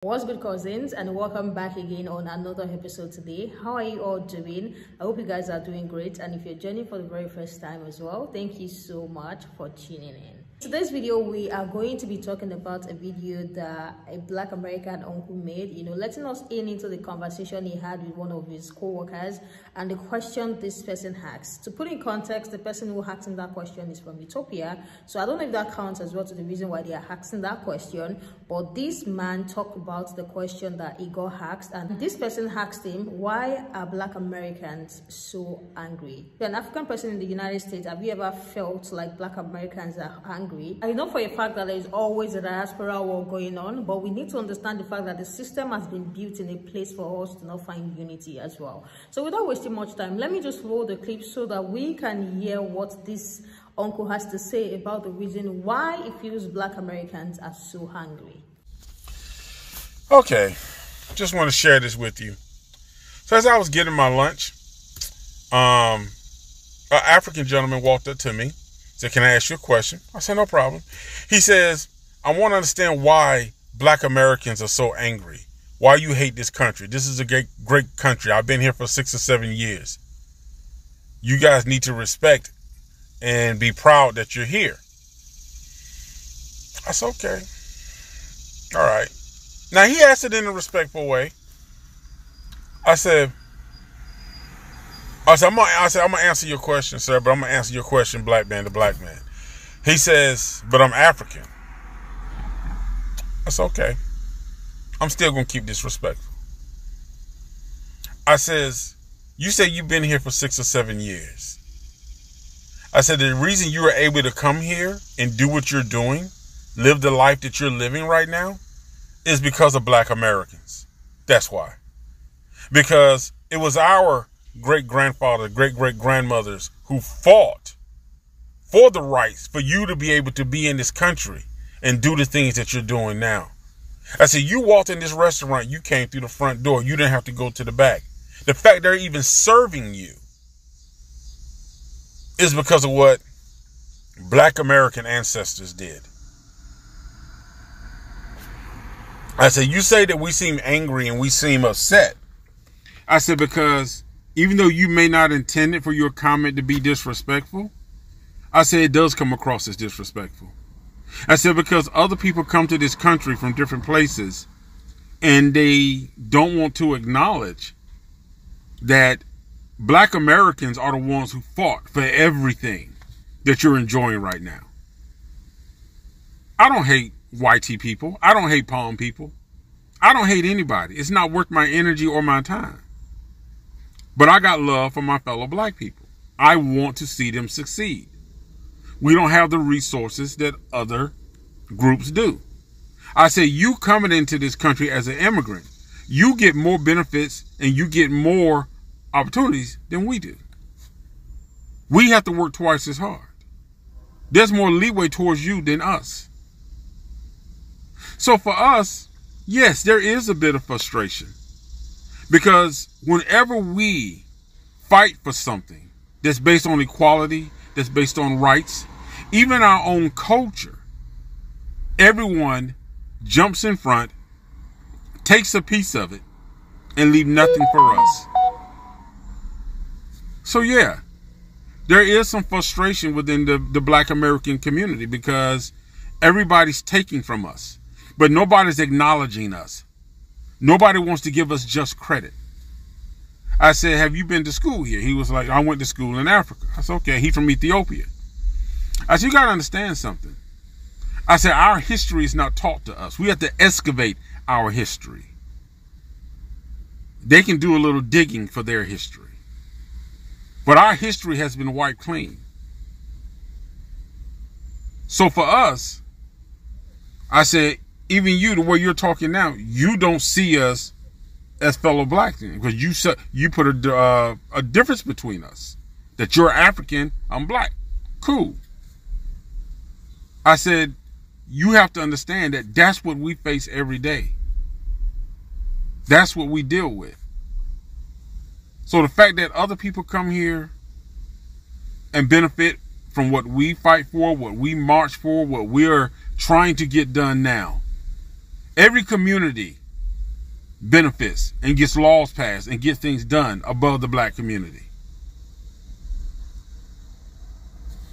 What's good, cousins, and welcome back again on another episode today. How are you all doing? I hope you guys are doing great, and if you're joining for the very first time as well, thank you so much for tuning in. Today's video, we are going to be talking about a video that a Black American uncle made, letting us in into the conversation he had with one of his co-workers and the question this person asked. To put in context, the person who asked him that question is from Ethiopia, so I don't know if that counts as well to the reason why they are asking that question, but this man talked about the question that he got asked, and this person asked him, why are Black Americans so angry? If you're an African person in the United States, have you ever felt like Black Americans are angry? I know for a fact that there is always a diaspora war going on, but we need to understand the fact that the system has been built in a place for us to not find unity as well. So without wasting much time, let me just roll the clip so that we can hear what this uncle has to say about the reason why he feels Black Americans are so angry. Okay, just want to share this with you. So as I was getting my lunch, an African gentleman walked up to me, said, "Can I ask you a question?" I said, "No problem." He says, "I want to understand why Black Americans are so angry. Why you hate this country. This is a great country. I've been here for 6 or 7 years. You guys need to respect and be proud that you're here." I said, "Okay. All right." Now, he asked it in a respectful way. I said, I'm going to answer your question, sir, but I'm going to answer your question, black man to black man. He says, "But I'm African." I said, "Okay. I'm still going to keep this respectful." I says, "You say you've been here for 6 or 7 years." I said, "The reason you are able to come here and do what you're doing, live the life that you're living right now, is because of Black Americans. That's why. Because it was our great-grandfather, great-great-grandmothers who fought for the rights for you to be able to be in this country and do the things that you're doing now." I said, "You walked in this restaurant, you came through the front door. You didn't have to go to the back. The fact they're even serving you is because of what Black American ancestors did." I said, "You say that we seem angry and we seem upset." I said, "Because even though you may not intend it for your comment to be disrespectful, I said it does come across as disrespectful." I said, "Because other people come to this country from different places and they don't want to acknowledge that Black Americans are the ones who fought for everything that you're enjoying right now. I don't hate YT people. I don't hate Palm people. I don't hate anybody. It's not worth my energy or my time. But I got love for my fellow Black people. I want to see them succeed. We don't have the resources that other groups do." I say, "You coming into this country as an immigrant, you get more benefits and you get more opportunities than we do. We have to work twice as hard. There's more leeway towards you than us. So for us, yes, there is a bit of frustration. Because whenever we fight for something that's based on equality, that's based on rights, even our own culture, everyone jumps in front, takes a piece of it, and leave nothing for us. So yeah, there is some frustration within the Black American community because everybody's taking from us, but nobody's acknowledging us. Nobody wants to give us just credit. I said, "Have you been to school here?" He was like, "I went to school in Africa." I said, "Okay." He from Ethiopia. I said, "You got to understand something." I said, "Our history is not taught to us. We have to excavate our history. They can do a little digging for their history. But our history has been wiped clean. So for us," I said, "even you, the way you're talking now, you don't see us as fellow Black because you put a difference between us. That you're African, I'm Black. Cool." I said, "You have to understand that that's what we face every day. That's what we deal with. So the fact that other people come here and benefit from what we fight for, what we march for, what we're trying to get done now. Every community benefits and gets laws passed and gets things done above the black community.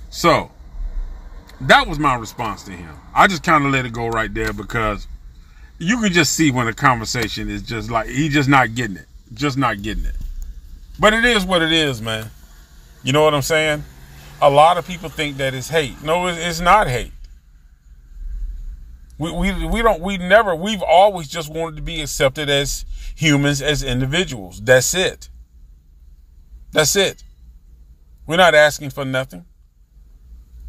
So that was my response to him. I just kind of let it go right there because you can just see when a conversation is just like, he's just not getting it. Just not getting it. But it is what it is, man. You know what I'm saying? A lot of people think that it's hate. No, it's not hate. We've always just wanted to be accepted as humans, as individuals. That's it. That's it. We're not asking for nothing.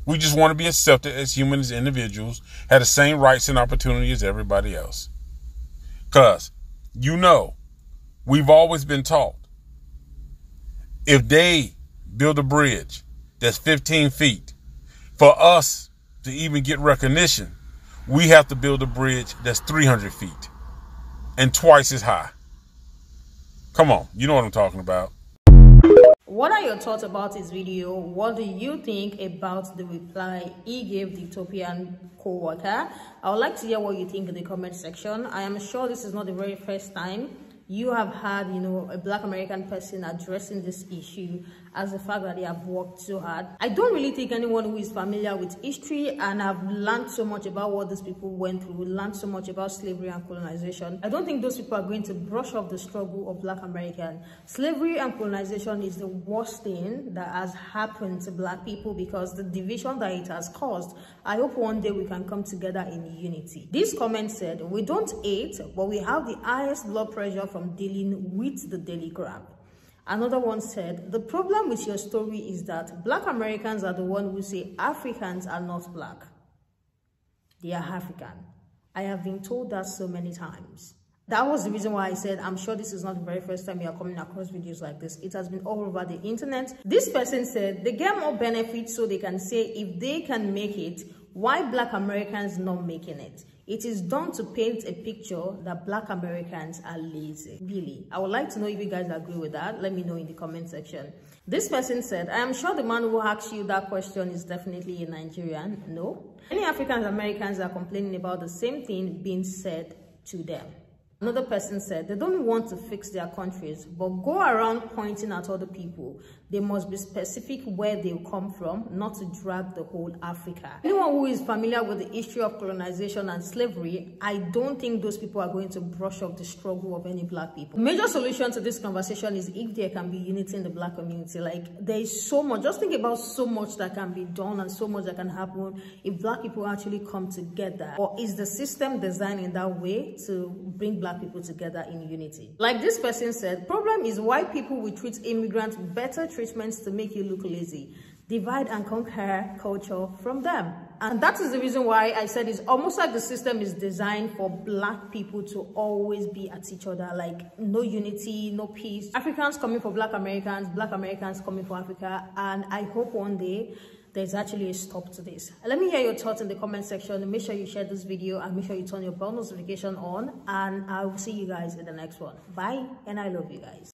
We just want to be accepted as humans, as individuals, have the same rights and opportunities as everybody else. Because, we've always been taught, if they build a bridge that's 15 feet, for us to even get recognition, we have to build a bridge that's 300 feet and twice as high. Come on, you know what I'm talking about. What are your thoughts about this video? What do you think about the reply he gave the Ethiopian co-worker? I would like to hear what you think in the comment section. I am sure this is not the very first time you have had, a Black American person addressing this issue as the fact that they have worked so hard. I don't really think anyone who is familiar with history and have learned so much about what these people went through, learned so much about slavery and colonization, I don't think those people are going to brush off the struggle of Black American. Slavery and colonization is the worst thing that has happened to Black people because the division that it has caused. I hope one day we can come together in unity. This comment said, we don't hate, but we have the highest blood pressure from dealing with the daily grab. Another one said, the problem with your story is that Black Americans are the ones who say Africans are not Black. They are African. I have been told that so many times. That was the reason why I said, I'm sure this is not the very first time you are coming across videos like this. It has been all over the internet. This person said, they get more benefits so they can say if they can make it, why Black Americans not making it? It is done to paint a picture that Black Americans are lazy. Really, I would like to know if you guys agree with that. Let me know in the comment section. This person said, I am sure the man who asked you that question is definitely a Nigerian. No. Many African Americans are complaining about the same thing being said to them. Another person said, they don't want to fix their countries, but go around pointing at other people. They must be specific where they come from, not to drag the whole Africa. Anyone who is familiar with the history of colonization and slavery, I don't think those people are going to brush off the struggle of any Black people. The major solution to this conversation is if there can be unity in the Black community. Like, there is so much, just think about so much that can be done and so much that can happen if Black people actually come together. Or is the system designed in that way to bring Black people together in unity? Like this person said, problem is why people will treat immigrants better treatments to make you look lazy. Divide and conquer culture from them. And that is the reason why I said it's almost like the system is designed for Black people to always be at each other, like no unity, no peace. Africans coming for Black Americans coming for Africa, and I hope one day there's actually a stop to this. Let me hear your thoughts in the comment section. Make sure you share this video and make sure you turn your bell notification on, and I will see you guys in the next one. Bye, and I love you guys.